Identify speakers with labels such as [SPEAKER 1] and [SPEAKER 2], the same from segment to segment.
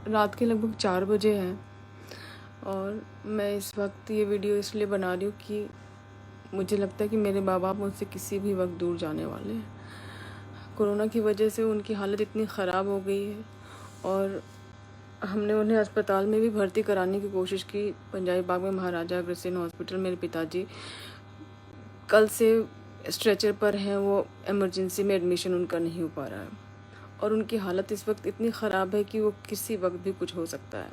[SPEAKER 1] रात के लगभग 4 बजे हैं और मैं इस वक्त ये वीडियो इसलिए बना रही हूँ कि मुझे लगता है कि मेरे माँ बाप मुझसे किसी भी वक्त दूर जाने वाले हैं। कोरोना की वजह से उनकी हालत इतनी ख़राब हो गई है और हमने उन्हें अस्पताल में भी भर्ती कराने की कोशिश की। पंजाबी बाग में महाराजा अग्रसेन हॉस्पिटल मेरे पिताजी कल से स्ट्रेचर पर हैं, वो इमरजेंसी में एडमिशन उनका नहीं हो पा रहा है और उनकी हालत इस वक्त इतनी ख़राब है कि वो किसी वक्त भी कुछ हो सकता है।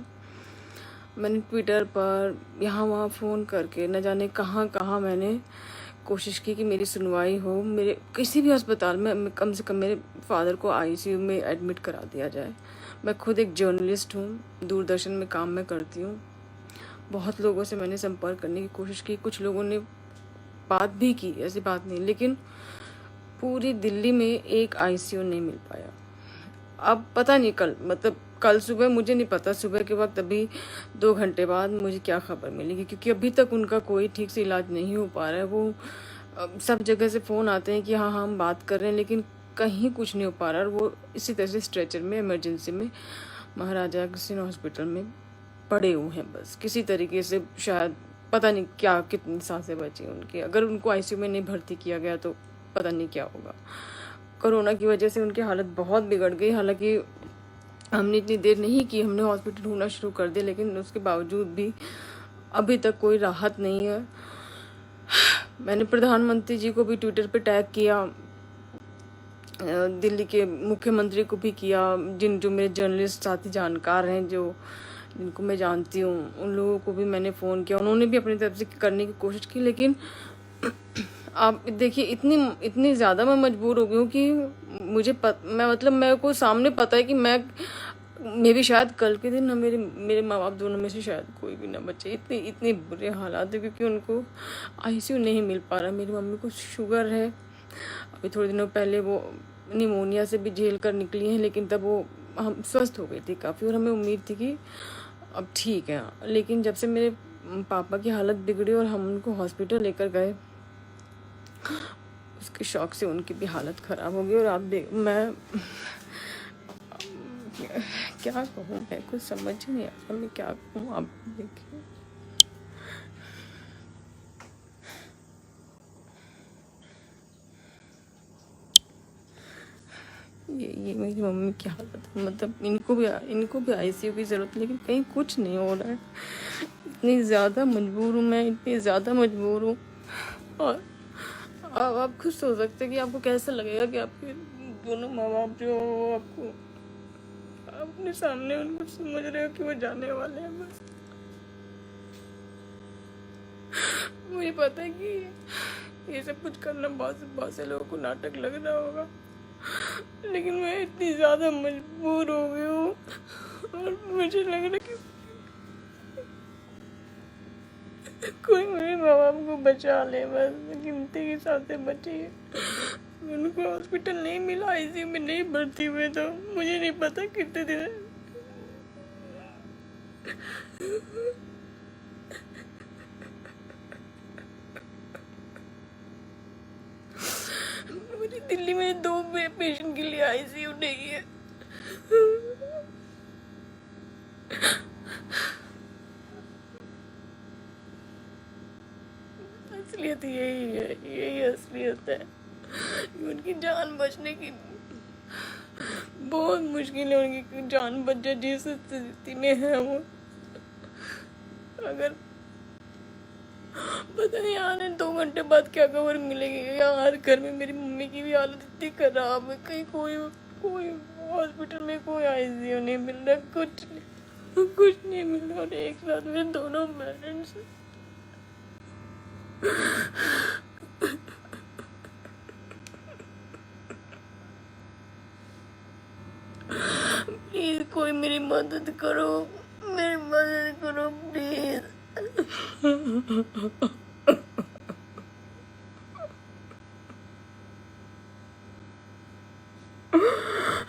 [SPEAKER 1] मैंने ट्विटर पर यहाँ वहाँ फ़ोन करके न जाने कहाँ कहाँ मैंने कोशिश की कि मेरी सुनवाई हो, मेरे किसी भी अस्पताल में कम से कम मेरे फादर को आईसीयू में एडमिट करा दिया जाए। मैं खुद एक जर्नलिस्ट हूँ, दूरदर्शन में काम मैं करती हूँ। बहुत लोगों से मैंने संपर्क करने की कोशिश की, कुछ लोगों ने बात भी की, ऐसी बात नहीं, लेकिन पूरी दिल्ली में एक आईसीयू नहीं मिल पाया। अब पता नहीं कल सुबह, मुझे नहीं पता सुबह के वक्त अभी 2 घंटे बाद मुझे क्या खबर मिलेगी, क्योंकि अभी तक उनका कोई ठीक से इलाज नहीं हो पा रहा है। वो सब जगह से फ़ोन आते हैं कि हाँ हम बात कर रहे हैं, लेकिन कहीं कुछ नहीं हो पा रहा। और वो इसी तरह से स्ट्रेचर में इमरजेंसी में महाराजा अग्रसेन हॉस्पिटल में पड़े हुए हैं। बस किसी तरीके से, शायद पता नहीं क्या कितनी सांसें बची उनकी। अगर उनको आईसीयू में नहीं भर्ती किया गया तो पता नहीं क्या होगा। कोरोना की वजह से उनकी हालत बहुत बिगड़ गई। हालांकि हमने इतनी देर नहीं की, हमने हॉस्पिटल ढूंढना शुरू कर दिया, लेकिन उसके बावजूद भी अभी तक कोई राहत नहीं है। मैंने प्रधानमंत्री जी को भी ट्विटर पे टैग किया, दिल्ली के मुख्यमंत्री को भी किया, जो मेरे जर्नलिस्ट साथी जानकार हैं, जिनको मैं जानती हूँ, उन लोगों को भी मैंने फ़ोन किया। उन्होंने भी अपनी तरफ से करने की कोशिश की, लेकिन आप देखिए इतनी ज़्यादा मैं मजबूर हो गई हूँ कि मेरे को सामने पता है कि मैं भी शायद कल के दिन ना मेरे माँ बाप दोनों में से शायद कोई भी ना बचे। इतने बुरे हालात है क्योंकि उनको आईसीयू नहीं मिल पा रहा। मेरी मम्मी को शुगर है, अभी थोड़े दिनों पहले वो निमोनिया से भी झेल कर निकली हैं, लेकिन तब वो हम स्वस्थ हो गई थी काफ़ी और हमें उम्मीद थी कि अब ठीक है। लेकिन जब से मेरे पापा की हालत बिगड़ी और हम उनको हॉस्पिटल लेकर गए, उसके शौक से उनकी भी हालत ख़राब हो गई। और मैं क्या कहूँ, मैं कुछ समझ ही नहीं आता मैं क्या कहूँ। आप देखिए, ये मेरी मम्मी की हालत है। मतलब इनको भी आईसीयू की ज़रूरत है, लेकिन कहीं कुछ नहीं हो रहा है। इतनी ज़्यादा मजबूर हूँ मैं, इतनी ज़्यादा मजबूर हूँ। और आप खुद सोच सकते हैं कि आपको कैसा लगेगा कि आपके दोनों माँ बाप जो हो, आपको अपने सामने उनको समझ रहे हो कि वो जाने वाले हैं। बस मुझे पता है कि ये सब कुछ करना बहुत से लोगों को नाटक लग रहा होगा, लेकिन मैं इतनी ज़्यादा मजबूर हो गई हूँ और मुझे लग रहा है कि कोई मेरे माँ बाप को बचा ले। बस गिनती के साथ से बची है। उनको हॉस्पिटल नहीं मिला, आईसीयू में नहीं भर्ती हुए, तो मुझे नहीं पता कितने दिन मुझे दिल्ली में 2 पेशेंट के लिए आईसीयू नहीं है। असलियत यही है, यही असलियत है। उनकी जान बचने की बहुत मुश्किल है, उनकी जान बच जाए जिस स्थिति में है वो। अगर पता नहीं आने 2 घंटे बाद क्या खबर मिलेगी। यार घर में मेरी मम्मी की भी हालत इतनी खराब है, कहीं कोई हॉस्पिटल में कोई आईसीयू नहीं मिल रहा, कुछ नहीं मिल रहा। और एक साथ में दोनों पेरेंट्स। प्लीज कोई मेरी मदद करो, प्लीज।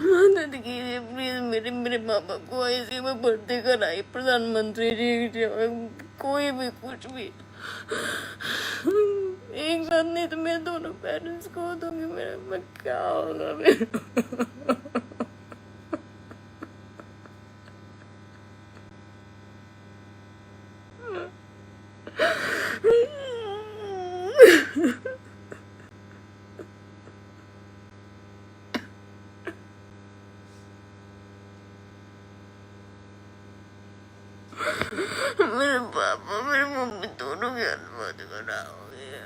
[SPEAKER 1] मदद कीजिए प्लीज, मेरे माँ बाप को आईसीयू में भर्ती कराई। प्रधानमंत्री जी, कोई भी कुछ भी एक साथ, नहीं तो मैं दोनों पेरेंट्स को दूंगी। मैं क्या होगा मेरा। मेरे पापा मेरी मम्मी दोनों की हालत बहुत खराब हो गई है।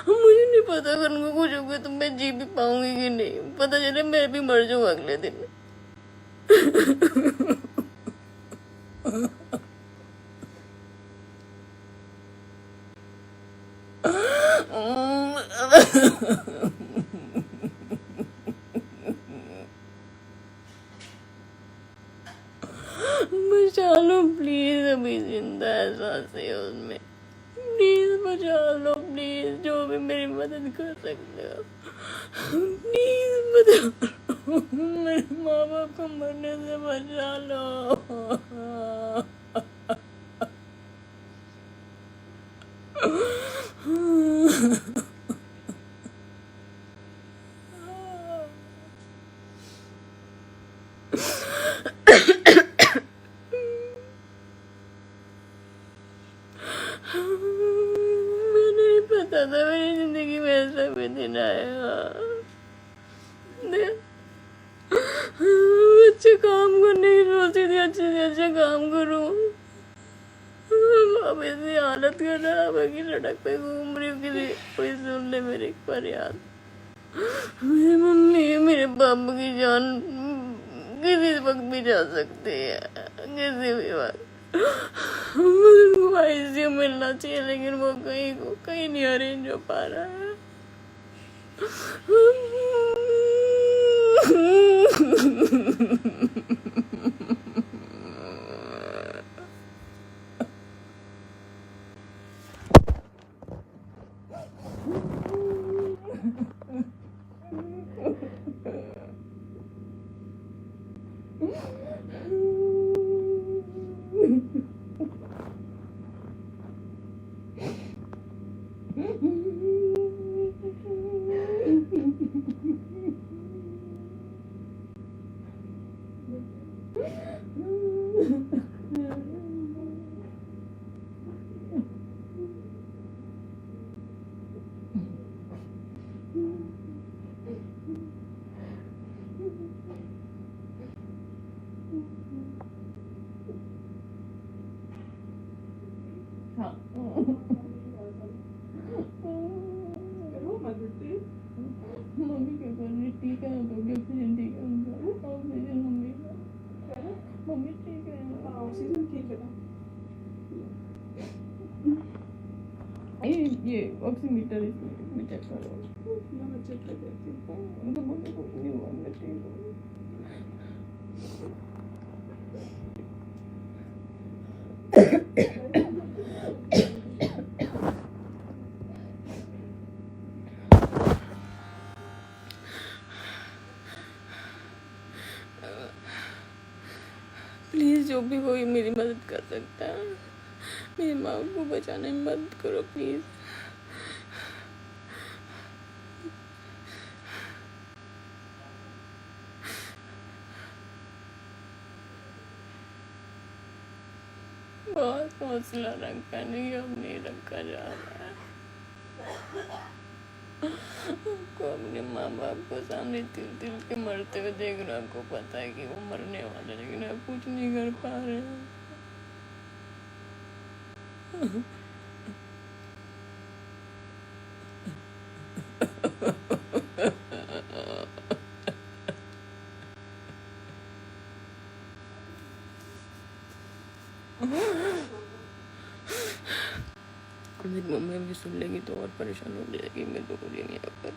[SPEAKER 1] मुझे नहीं पता अगर उनको कुछ हो गया तो मैं जी भी पाऊंगी कि नहीं, पता चले मैं भी मर जाऊँ अगले दिन। बचा लो प्लीज, अभी जिंदा है सांसें उसमें, प्लीज बचा लो प्लीज, जो भी मेरी मदद कर सकते हो प्लीज बचा लो, मेरे माँ बाप को मरने से बचा लो। मुझे नहीं पता था मेरी जिंदगी में ऐसा भी दिन आएगा। अच्छे काम करने की सोचती थी, अच्छे से अच्छा काम करूं, अब ऐसी हालत खराब है कि सड़क पे घूम रही हूँ, किसी कोई सुन ले मेरी फरियाद। मेरी मम्मी मेरे पापा की जान किसी वक्त भी जा सकती है, किसी भी वक्त। मुझे उनको आईसीयू मिलना चाहिए, लेकिन वो कहीं नहीं अरेंज हो पा रहा है। मम्मी क्या कर रही? ठीक है, ऑक्सीजन ठीक है उनका, ऑक्सीजन मम्मी का, मम्मी ठीक है, ऑक्सीजन ठीक है। ये ऑक्सीमीटर इसमें चेक करो, मैं चेक कर देती हूँ, तो मम्मी कुछ नहीं हुआ, मैं ठीक हूँ। प्लीज़ जो भी कोई मेरी मदद कर सकता है, मेरी माँ को बचाने में मदद करो प्लीज़। बहुत हौसला रखा नहीं, अब नहीं रखा जा रहा है। आपको अपने माँ बाप को सामने तिल के मरते हुए देख रहे हो, आपको पता है कि वो मरने वाले, लेकिन आप कुछ नहीं कर पा रहे हैं। मेरी मम्मी भी सुन लेगी तो और परेशान हो जाएगी, मैं तो हो रही नहीं यहाँ पर।